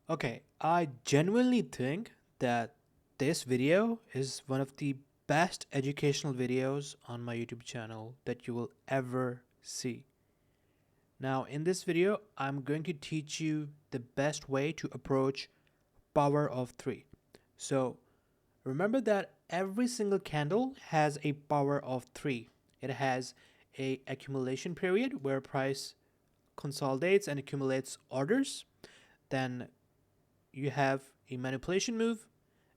Okay, I genuinely think that this video is one of the best educational videos on my YouTube channel that you will ever see. Now, in this video, I'm going to teach you the best way to approach power of 3. So, remember that every single candle has a power of 3. It has a accumulation period where price consolidates and accumulates orders. Then you have a manipulation move,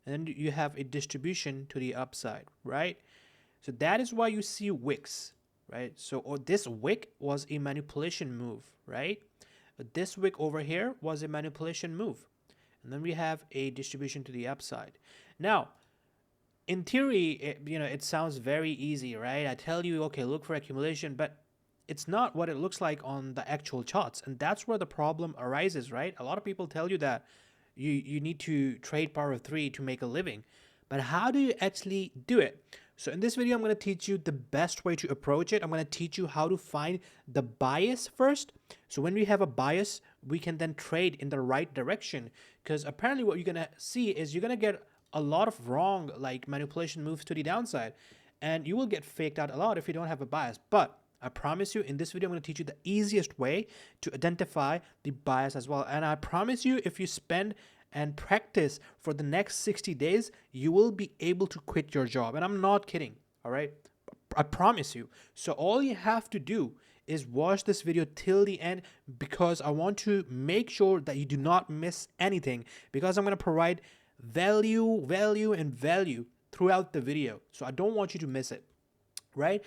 and then you have a distribution to the upside, right? So that is why you see wicks, right? So this wick was a manipulation move, right? But this wick over here was a manipulation move. And then we have a distribution to the upside. Now, in theory, it sounds very easy, right? I tell you, okay, look for accumulation, but it's not what it looks like on the actual charts. And that's where the problem arises, right? A lot of people tell you that you need to trade power of 3 to make a living. But how do you actually do it? So in this video, I'm going to teach you the best way to approach it. I'm going to teach you how to find the bias first. So when we have a bias, we can then trade in the right direction. Because apparently what you're going to see is you're going to get a lot of wrong like manipulation moves to the downside. And you will get faked out a lot if you don't have a bias. But I promise you in this video, I'm going to teach you the easiest way to identify the bias as well. And I promise you, if you spend and practice for the next 60 days, you will be able to quit your job. And I'm not kidding. All right. I promise you. So all you have to do is watch this video till the end, because I want to make sure that you do not miss anything, because I'm going to provide value, and value throughout the video. So I don't want you to miss it, right?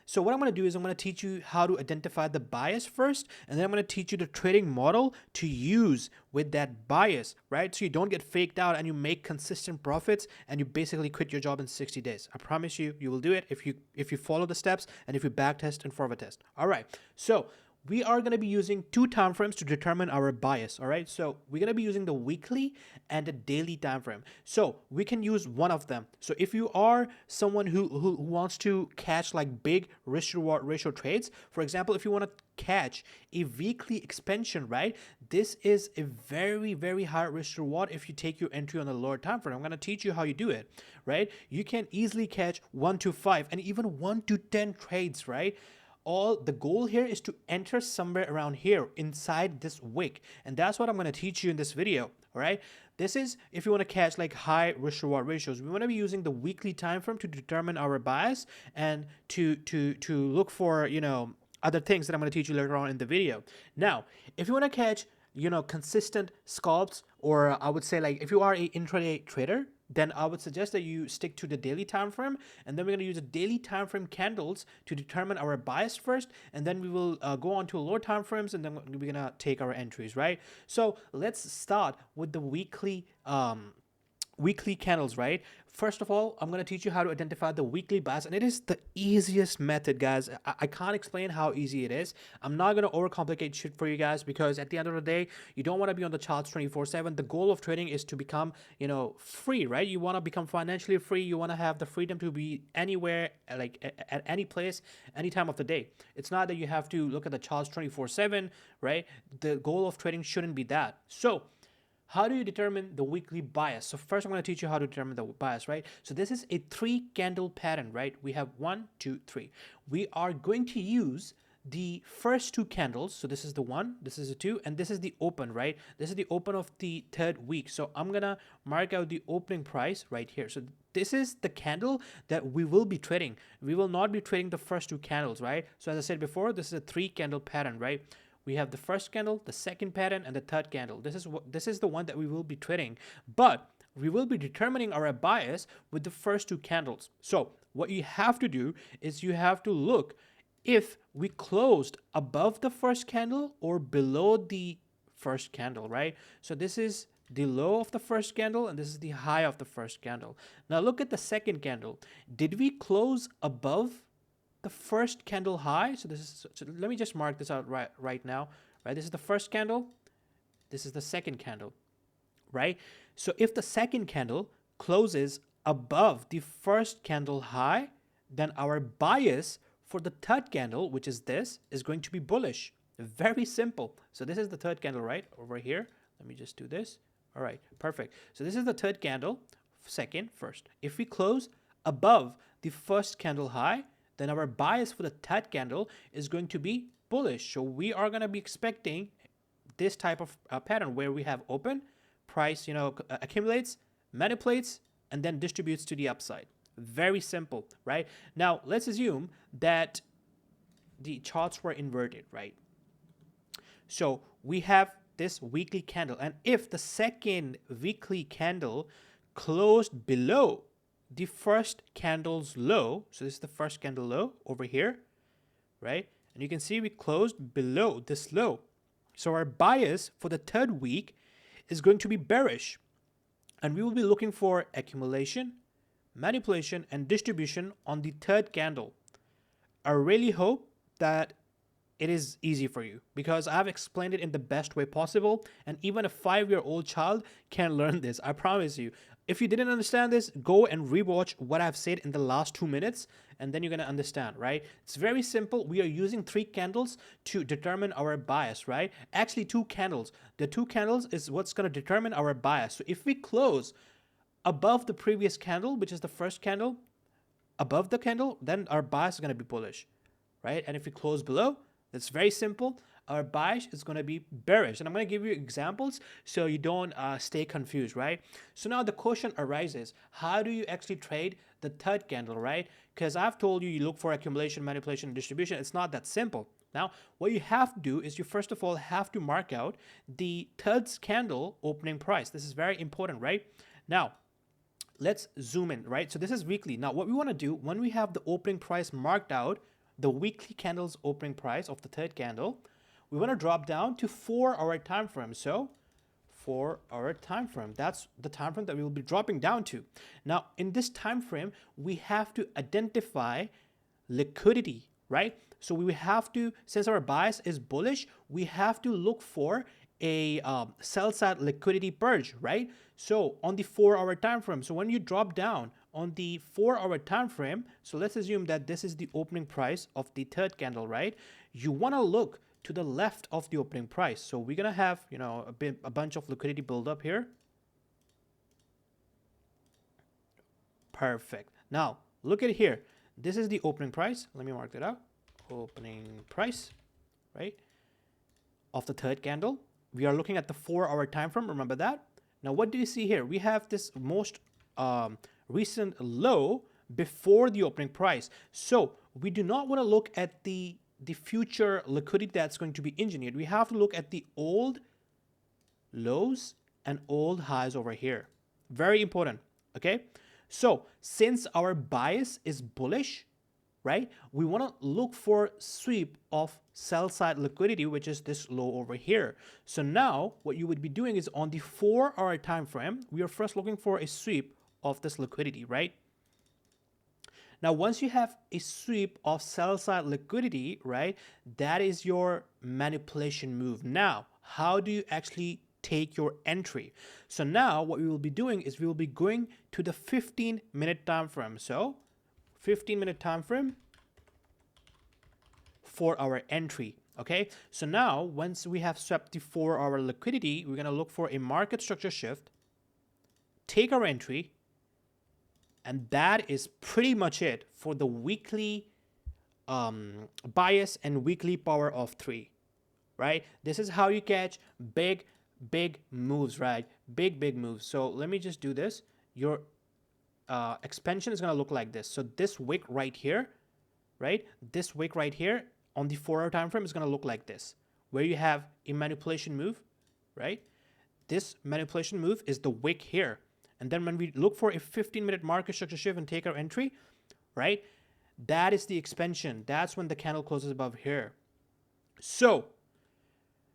So what I'm going to do is I'm going to teach you how to identify the bias first, and then I'm going to teach you the trading model to use with that bias, right? So you don't get faked out and you make consistent profits and you basically quit your job in 60 days. I promise you, you will do it if you follow the steps and if you back test and forward test. All right. So we are going to be using two time frames to determine our bias. All right, so we're going to be using the weekly and the daily time frame. So we can use one of them. So if you are someone who wants to catch like big risk reward ratio trades, for example, if you want to catch a weekly expansion, right, this is a very high risk reward if you take your entry on a lower time frame. I'm going to teach you how you do it, right? You can easily catch 1 to 5 and even 1 to 10 trades, right? All the goal here is to enter somewhere around here inside this wick, and that's what I'm going to teach you in this video. All right, this is if you want to catch like high risk reward ratios. We want to be using the weekly time frame to determine our bias and to look for other things that I'm going to teach you later on in the video. Now, if you want to catch consistent scalps, or I would say like if you are a intraday trader, then I would suggest that you stick to the daily time frame, and then we're going to use the daily time frame candles to determine our bias first, and then we will go on to lower time frames, and then we're going to take our entries, right? So let's start with the weekly candles, right? First of all, I'm going to teach you how to identify the weekly bias, and it is the easiest method, guys. I can't explain how easy it is. I'm not going to overcomplicate shit for you guys, because at the end of the day, you don't want to be on the charts 24/7. The goal of trading is to become, free, right? You want to become financially free. You want to have the freedom to be anywhere, like at any place, any time of the day. It's not that you have to look at the charts 24/7, right? The goal of trading shouldn't be that. So how do you determine the weekly bias? So first I'm going to teach you how to determine the bias, right? So this is a 3 candle pattern, right? We have 1, 2, 3. We are going to use the first 2 candles. So this is the 1, this is the 2, and this is the open, right? This is the open of the 3rd week. So I'm going to mark out the opening price right here. So this is the candle that we will be trading. We will not be trading the first 2 candles, right? So as I said before, this is a 3 candle pattern, right? We have the first candle, the second pattern, and the third candle. This is the one that we will be trading, but we will be determining our bias with the first 2 candles. So what you have to do is you have to look if we closed above the first candle or below the first candle, right? So this is the low of the first candle, and this is the high of the first candle. Now look at the second candle. Did we close above the first candle high? So let me just mark this out right now, right? This is the first candle, this is the second candle, right? So if the second candle closes above the first candle high, then our bias for the third candle, which is this, is going to be bullish. Very simple. So this is the third candle right over here. Let me just do this. All right, perfect. So this is the third candle, second, first. If we close above the first candle high, then our bias for the third candle is going to be bullish. So we are going to be expecting this type of pattern where we have open, price, accumulates, manipulates, and then distributes to the upside. Very simple, right? Now, let's assume that the charts were inverted, right? So we have this weekly candle, and if the second weekly candle closed below the first candle's low, so this is the first candle low over here, right? And you can see we closed below this low. So our bias for the third week is going to be bearish, and we will be looking for accumulation, manipulation, and distribution on the third candle. I really hope that it is easy for you because I've explained it in the best way possible, and even a 5-year-old child can learn this. I promise you. If you didn't understand this, go and rewatch what I've said in the last 2 minutes, and then you're going to understand, right? It's very simple. We are using 3 candles to determine our bias, right? Actually, 2 candles. The 2 candles is what's going to determine our bias. So if we close above the previous candle, which is the first candle, above the candle, then our bias is going to be bullish, right? And if we close below, it's very simple. Our bias is going to be bearish. And I'm going to give you examples so you don't stay confused, right? So now the question arises, how do you actually trade the third candle, right? Because I've told you, you look for accumulation, manipulation, and distribution. It's not that simple. Now, what you have to do is you first of all have to mark out the third candle opening price. This is very important, right? Now, let's zoom in, right? So this is weekly. Now, what we want to do when we have the opening price marked out, the weekly candle's opening price of the third candle, we want to drop down to 4-hour time frame. So 4-hour time frame, that's the time frame that we will be dropping down to. Now, in this time frame, we have to identify liquidity, right? So we have to, since our bias is bullish, we have to look for a sell side liquidity purge, right? So on the 4-hour time frame, so when you drop down on the 4-hour time frame, so let's assume that this is the opening price of the third candle, right? You want to look to the left of the opening price. So we're gonna have, a bunch of liquidity build up here. Perfect. Now look at here. This is the opening price. Let me mark that out. Opening price, right, of the third candle. We are looking at the 4-hour time frame. Remember that. Now, what do you see here? We have this most recent low before the opening price. So we do not want to look at the future liquidity that's going to be engineered. We have to look at the old lows and old highs over here. Very important. Okay. So since our bias is bullish, right, we want to look for sweep of sell side liquidity, which is this low over here. So now what you would be doing is on the 4-hour time frame, we are first looking for a sweep of this liquidity, right? Now, once you have a sweep of sell side liquidity, right, that is your manipulation move. Now, how do you actually take your entry? So now what we will be doing is we will be going to the 15-minute time frame. So 15-minute time frame for our entry. Okay, so now once we have swept the 4-hour liquidity, we're going to look for a market structure shift, take our entry, and that is pretty much it for the weekly bias and weekly power of 3, right? This is how you catch big moves, right? Big moves. So let me just do this. Your expansion is going to look like this. So this wick right here, right? This wick right here on the 4-hour time frame is going to look like this, where you have a manipulation move, right? This manipulation move is the wick here. And then when we look for a 15-minute market structure shift and take our entry, right? That is the expansion. That's when the candle closes above here. So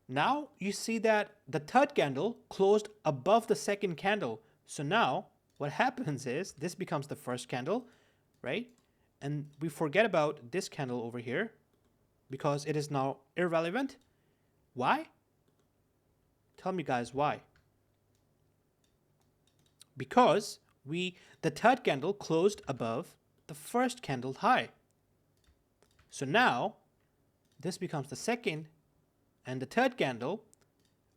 now you see that the third candle closed above the second candle. So now what happens is this becomes the first candle, right? And we forget about this candle over here because it is now irrelevant. Why? Tell me, guys, why? Because the third candle closed above the first candle high. So now this becomes the second and the third candle.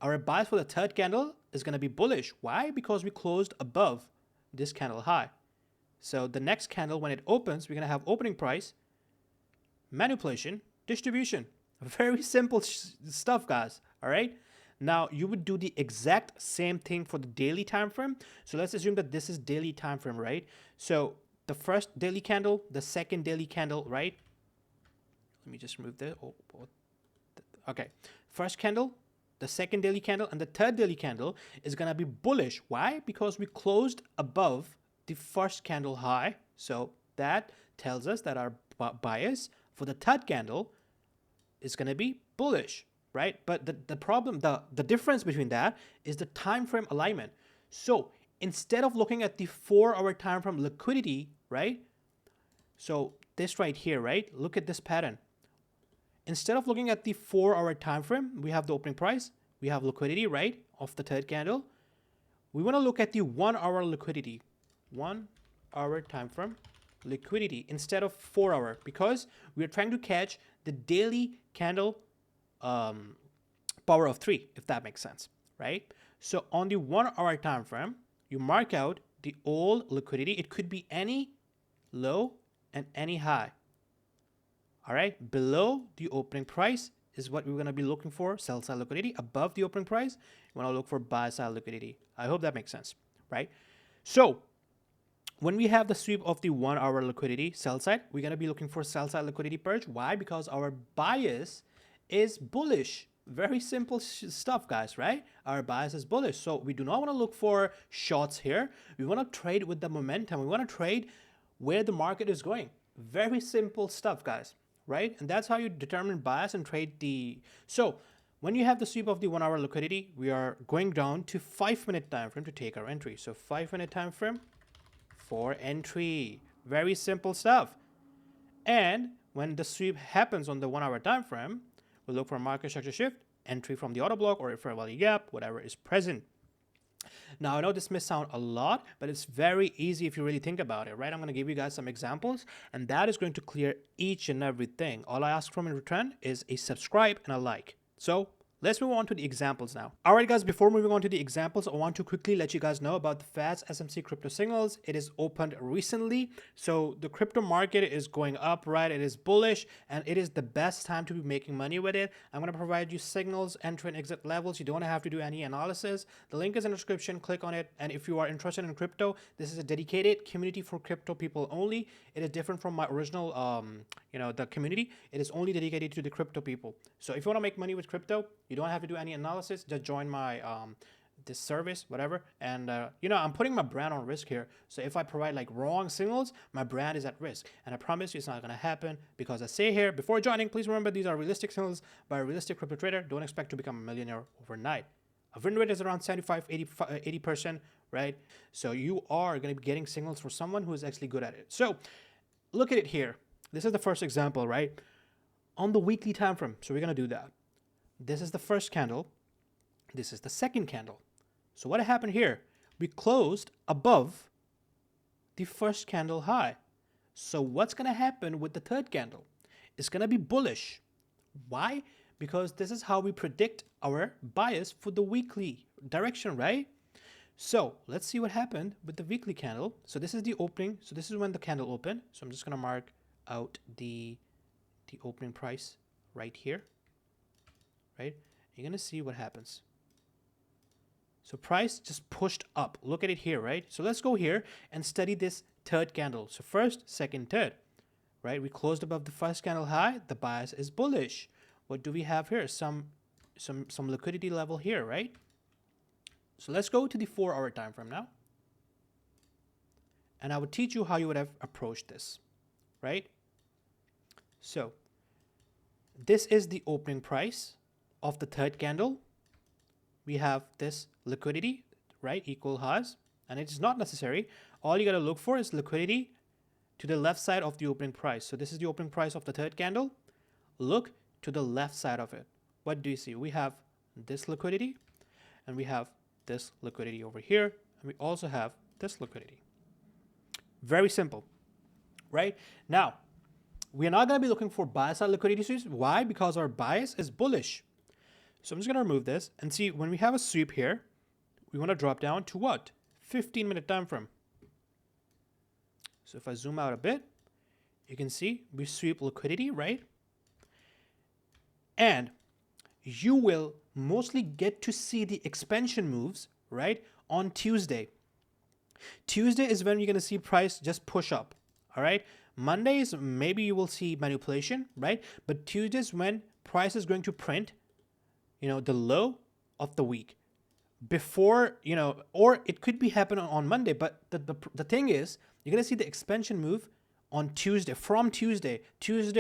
Our bias for the third candle is going to be bullish. Why? Because we closed above this candle high. So the next candle, when it opens, we're going to have opening price, manipulation, distribution. Very simple stuff, guys. All right. Now you would do the exact same thing for the daily time frame. So let's assume that this is daily time frame, right? So the first daily candle, the second daily candle, right? Let me just remove the. Okay. First candle, the second daily candle, and the third daily candle is gonna be bullish. Why? Because we closed above the first candle high. So that tells us that our bias for the third candle is going to be bullish, right? But the problem, the difference between that is the time frame alignment. So instead of looking at the 4-hour time frame liquidity, right? So this right here, right? Look at this pattern. Instead of looking at the 4-hour time frame, we have the opening price, we have liquidity, right, of the third candle. We want to look at the 1-hour liquidity, 1-hour time frame liquidity instead of 4-hour, because we are trying to catch the daily candle power of 3, if that makes sense, right? So on the 1-hour time frame, you mark out the old liquidity. It could be any low and any high. All right, below the opening price is what we're going to be looking for, sell side liquidity. Above the opening price, you want to look for buy side liquidity. I hope that makes sense, right? So when we have the sweep of the 1-hour liquidity sell side, we're going to be looking for sell side liquidity purge. Why? Because our bias is bullish. Very simple stuff, guys, right? Our bias is bullish. So we do not want to look for shorts here. We want to trade with the momentum. We want to trade where the market is going. Very simple stuff, guys, right? And that's how you determine bias and trade the... So when you have the sweep of the 1-hour liquidity, we are going down to 5-minute time frame to take our entry. So 5-minute time frame for entry. Very simple stuff. And when the sweep happens on the 1-hour time frame, we'll look for market structure shift, entry from the order block or a fair value gap, whatever is present. Now, I know this may sound a lot, but it's very easy if you really think about it, right? I'm going to give you guys some examples, and that is going to clear each and everything. All I ask from in return is a subscribe and a like. So let's move on to the examples now. All right, guys, before moving on to the examples, I want to quickly let you guys know about the FAST SMC crypto signals. It is opened recently. So the crypto market is going up, right? It is bullish, and it is the best time to be making money with it. I'm going to provide you signals, entry and exit levels. You don't have to do any analysis. The link is in the description. Click on it. And if you are interested in crypto, this is a dedicated community for crypto people only. It is different from my original, the community. It is only dedicated to the crypto people. So if you want to make money with crypto, you don't have to do any analysis. Just join my this service, whatever. And I'm putting my brand on risk here. So if I provide like wrong signals, my brand is at risk. And I promise you it's not going to happen, because I say here before joining, please remember these are realistic signals by a realistic crypto trader. Don't expect to become a millionaire overnight. A win rate is around 75-80%, right? So you are going to be getting signals for someone who is actually good at it. So look at it here. This is the first example, right? On the weekly time frame. So we're going to do that. This is the first candle. This is the second candle. So what happened here? We closed above the first candle high. So what's going to happen with the third candle? It's going to be bullish. Why? Because this is how we predict our bias for the weekly direction, right? So let's see what happened with the weekly candle. So this is the opening. So this is when the candle opened. So I'm just going to mark out the opening price right here, right? You're going to see what happens. So price just pushed up. Look at it here, right? So let's go here and study this third candle. So first, second, third, right? We closed above the first candle high. The bias is bullish. What do we have here? Some liquidity level here, right? So let's go to the 4-hour time frame now. And I would teach you how you would have approached this, right? So this is the opening price of the third candle. We have this liquidity, right? Equal highs, and it is not necessary. All you got to look for is liquidity to the left side of the opening price. So this is the opening price of the third candle. Look to the left side of it. What do you see? We have this liquidity, and we have this liquidity over here, and we also have this liquidity. Very simple, right? Now, we are not going to be looking for buy side liquidity sweeps. Why? Because our bias is bullish. So I'm just going to remove this and see when we have a sweep here, we want to drop down to what? 15-minute time frame. So if I zoom out a bit, you can see we sweep liquidity, right? And you will mostly get to see the expansion moves, right, on Tuesday. Tuesday is when you're going to see price just push up, all right? Mondays, maybe you will see manipulation, right? But Tuesdays when price is going to print, the low of the week before, or it could be happening on Monday. But the thing is, you're going to see the expansion move on Tuesday, from Tuesday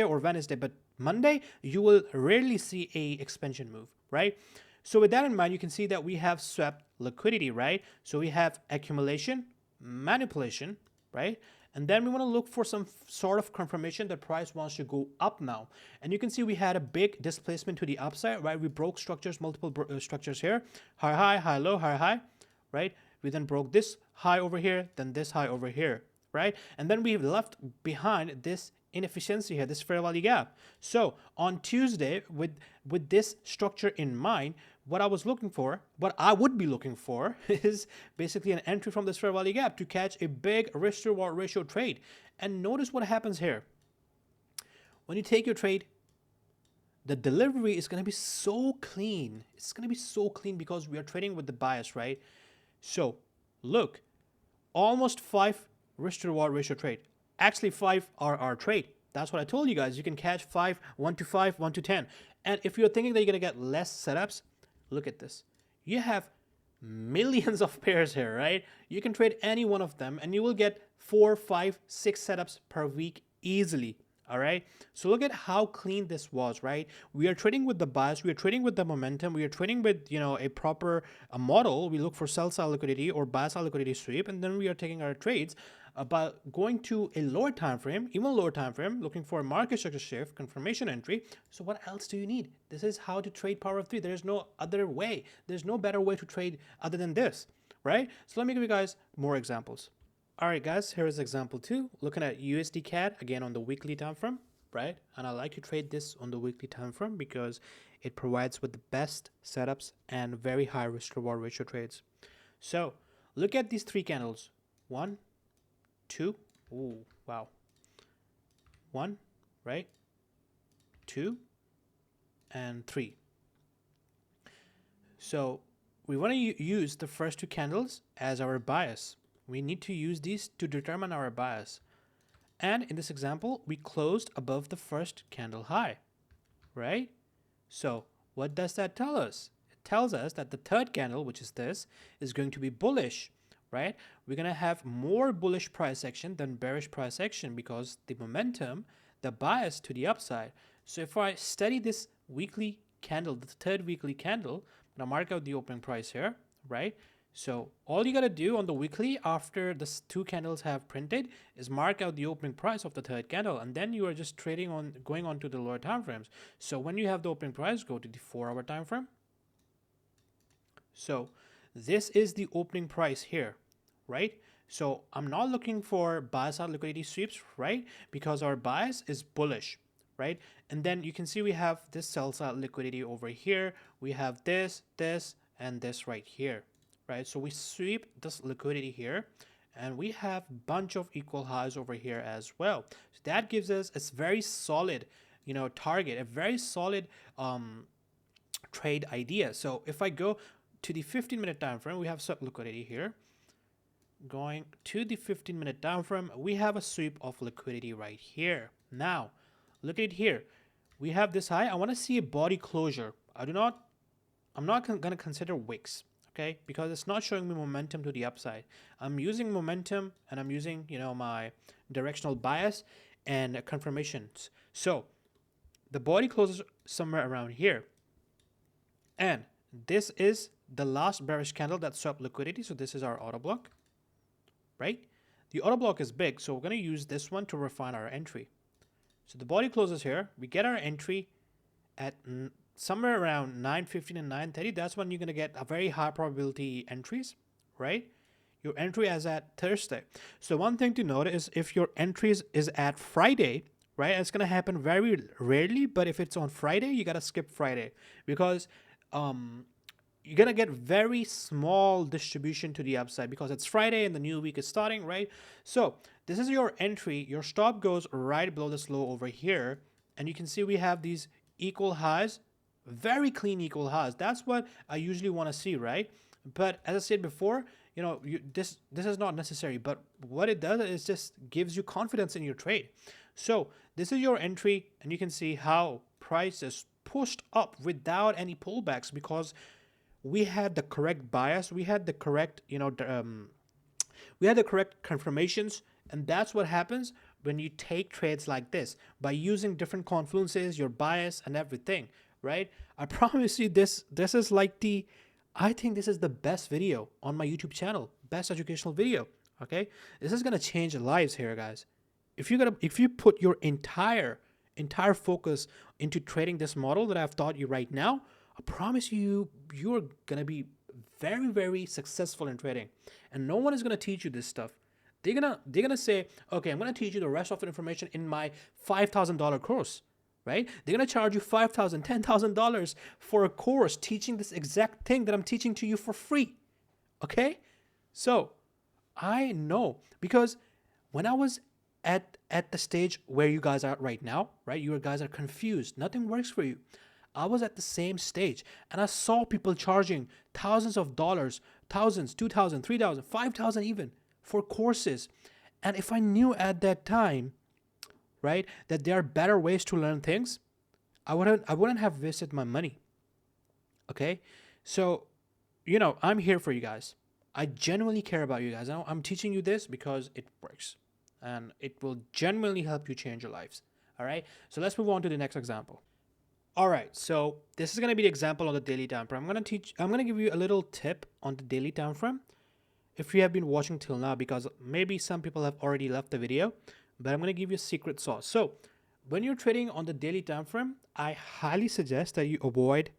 or Wednesday. But Monday, you will rarely see a expansion move, right? So with that in mind, you can see that we have swept liquidity, right? So we have accumulation, manipulation, right? And then we want to look for some sort of confirmation that price wants to go up now. And you can see we had a big displacement to the upside, right? We broke structures, multiple structures here. High, low, high, right? We then broke this high over here, then this high over here, right? And then we left behind this inefficiency here, this fair value gap. So on Tuesday, with this structure in mind, what I would be looking for is basically an entry from this fair value gap to catch a big risk to reward ratio trade. And notice what happens here. When you take your trade, the delivery is going to be so clean. It's going to be so clean because we are trading with the bias, right? So look, almost 5 risk to reward ratio trade. Actually 5 are our trade. That's what I told you guys. You can catch 5, 1 to 5, 1 to 10. And if you're thinking that you're going to get less setups, look at this. You have millions of pairs here, right? You can trade any one of them and you will get 4, 5, 6 setups per week easily. All right. So look at how clean this was, right? We are trading with the bias. We are trading with the momentum. We are trading with, a proper model. We look for sell side liquidity or buy side liquidity sweep. And then we are taking our trades about going to a lower time frame, even lower time frame, looking for a market structure shift, confirmation entry. So what else do you need? This is how to trade power of 3. There's no other way. There's no better way to trade other than this, right? So let me give you guys more examples. All right, guys, here is example 2. Looking at USD CAD, again on the weekly time frame, right? And I like to trade this on the weekly time frame because it provides with the best setups and very high risk reward ratio trades. So look at these 3 candles. 1, 2, ooh, wow. 1, right? 2, and 3. So we want to use the first 2 candles as our bias. We need to use these to determine our bias. And in this example, we closed above the first candle high, right? So what does that tell us? It tells us that the third candle, which is this, is going to be bullish, right? We're going to have more bullish price action than bearish price action because the momentum, the bias to the upside. So if I study this weekly candle, the third weekly candle, I'm going to mark out the opening price here, right? So all you got to do on the weekly after the 2 candles have printed is mark out the opening price of the third candle. And then you are just trading on, going on to the lower time frames. So when you have the opening price, go to the 4-hour time frame. So this is the opening price here, right? So I'm not looking for buy side liquidity sweeps, right? Because our bias is bullish, right? And then you can see we have this sell side liquidity over here. We have this, and this right here. Right, so we sweep this liquidity here and we have a bunch of equal highs over here as well. So that gives us a very solid, target, a very solid trade idea. So if I go to the 15-minute time frame, we have sweep liquidity here. Going to the 15-minute time frame, we have a sweep of liquidity right here. Now, look at it here. We have this high. I want to see a body closure. I'm not going to consider wicks. Okay, because it's not showing me momentum to the upside. I'm using momentum and I'm using, my directional bias and confirmations. So the body closes somewhere around here. And this is the last bearish candle that swept liquidity. So this is our auto block, right? The auto block is big, so we're going to use this one to refine our entry. So the body closes here. We get our entry at somewhere around 9:15 and 9:30. That's when you're going to get a very high probability entries, right? Your entry is at Thursday. So one thing to note is if your entries is at Friday, right? It's going to happen very rarely, but if it's on Friday, you got to skip Friday because you're gonna get very small distribution to the upside because it's Friday and the new week is starting, right? So this is your entry. Your stop goes right below this low over here, and you can see we have these equal highs, very clean equal highs. That's what I usually want to see, right? But as I said before, this is not necessary. But what it does is just gives you confidence in your trade. So this is your entry, and you can see how price is pushed up without any pullbacks because we had the correct bias, we had the correct, we had the correct confirmations, and that's what happens when you take trades like this by using different confluences, your bias, and everything, right? I promise you, this is like I think this is the best video on my YouTube channel, best educational video. Okay, this is gonna change lives here, guys. If you put your entire focus into trading this model that I've taught you right now, I promise you, you're gonna be very, very successful in trading. And no one is gonna teach you this stuff. They're gonna say, okay, I'm gonna teach you the rest of the information in my $5,000 course, right? They're gonna charge you $5,000, $10,000 for a course teaching this exact thing that I'm teaching to you for free. Okay? So I know because when I was at the stage where you guys are right now, right? You guys are confused. Nothing works for you. I was at the same stage and I saw people charging thousands of dollars, thousands, 2,000, 3,000, 5,000 even for courses. And if I knew at that time, right, that there are better ways to learn things, I wouldn't have wasted my money. Okay? So, I'm here for you guys. I genuinely care about you guys. I'm teaching you this because it works and it will genuinely help you change your lives. All right? So let's move on to the next example. All right, so this is going to be the example on the daily time frame. I'm going to give you a little tip on the daily time frame if you have been watching till now, because maybe some people have already left the video, but I'm going to give you a secret sauce. So when you're trading on the daily time frame, I highly suggest that you avoid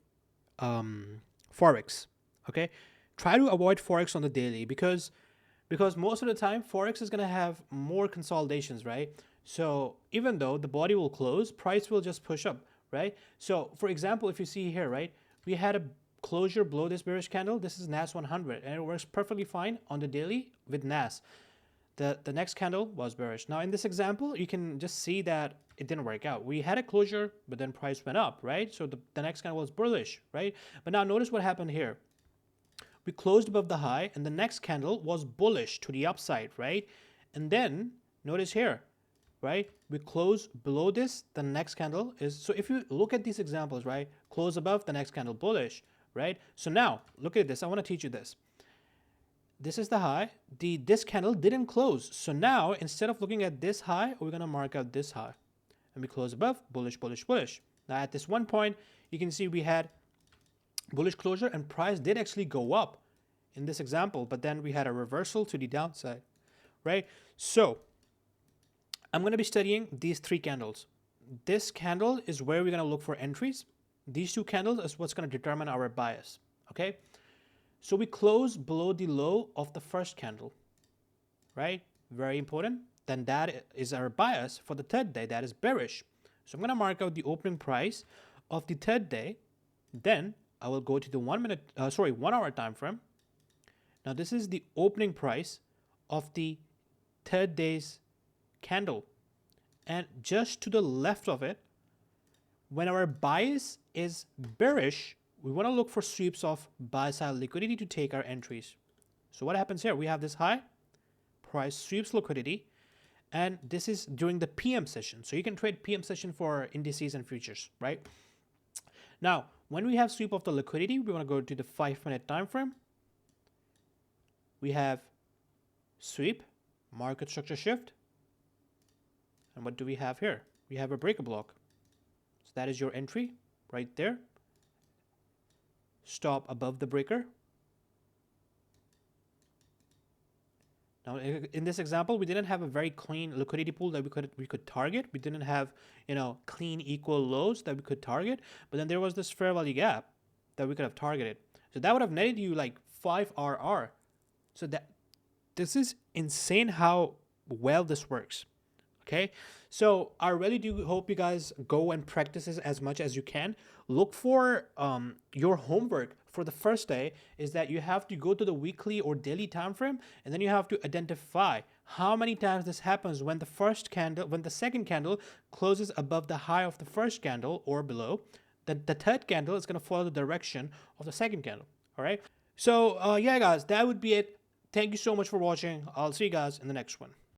Forex. Okay, try to avoid Forex on the daily because most of the time Forex is going to have more consolidations, right? So even though the body will close, price will just push up, right? So for example, if you see here, right, we had a closure below this bearish candle. This is NAS 100 and it works perfectly fine on the daily with NAS. The next candle was bearish. Now in this example, you can just see that it didn't work out. We had a closure, but then price went up, right? So the next candle was bullish, right? But now notice what happened here. We closed above the high and the next candle was bullish to the upside, right? And then notice here, right? We close below this, the next candle is, so if you look at these examples, right? Close above, the next candle bullish, right? So now look at this. I want to teach you this. This is the high. This candle didn't close. So now instead of looking at this high, we're going to mark out this high. And we close above, bullish, bullish, bullish. Now at this one point, you can see we had bullish closure and price did actually go up in this example, but then we had a reversal to the downside, right? So I'm going to be studying these three candles. This candle is where we're going to look for entries. These two candles is what's going to determine our bias, okay? So we close below the low of the first candle, right? Very important. Then that is our bias for the third day. That is bearish. So I'm going to mark out the opening price of the third day. Then I will go to the 1 hour time frame. Now this is the opening price of the third day's candle. And just to the left of it, when our bias is bearish, we want to look for sweeps of buy side liquidity to take our entries. So what happens here? We have this high, price sweeps liquidity, and this is during the PM session. So you can trade PM session for indices and futures, right? Now, when we have sweep of the liquidity, we want to go to the 5-minute time frame. We have sweep, market structure shift. And what do we have here? We have a breaker block. So that is your entry right there. Stop above the breaker. Now, in this example, we didn't have a very clean liquidity pool that we could target. We didn't have, clean equal lows that we could target. But then there was this fair value gap that we could have targeted. So that would have netted you like 5 RR. So this is insane how well this works. Okay, so I really do hope you guys go and practice this as much as you can. look for your homework for the first day is that you have to go to the weekly or daily time frame, and then you have to identify how many times this happens when the second candle closes above the high of the first candle or below. The third candle is going to follow the direction of the second candle. All right. So yeah, guys, that would be it. Thank you so much for watching. I'll see you guys in the next one.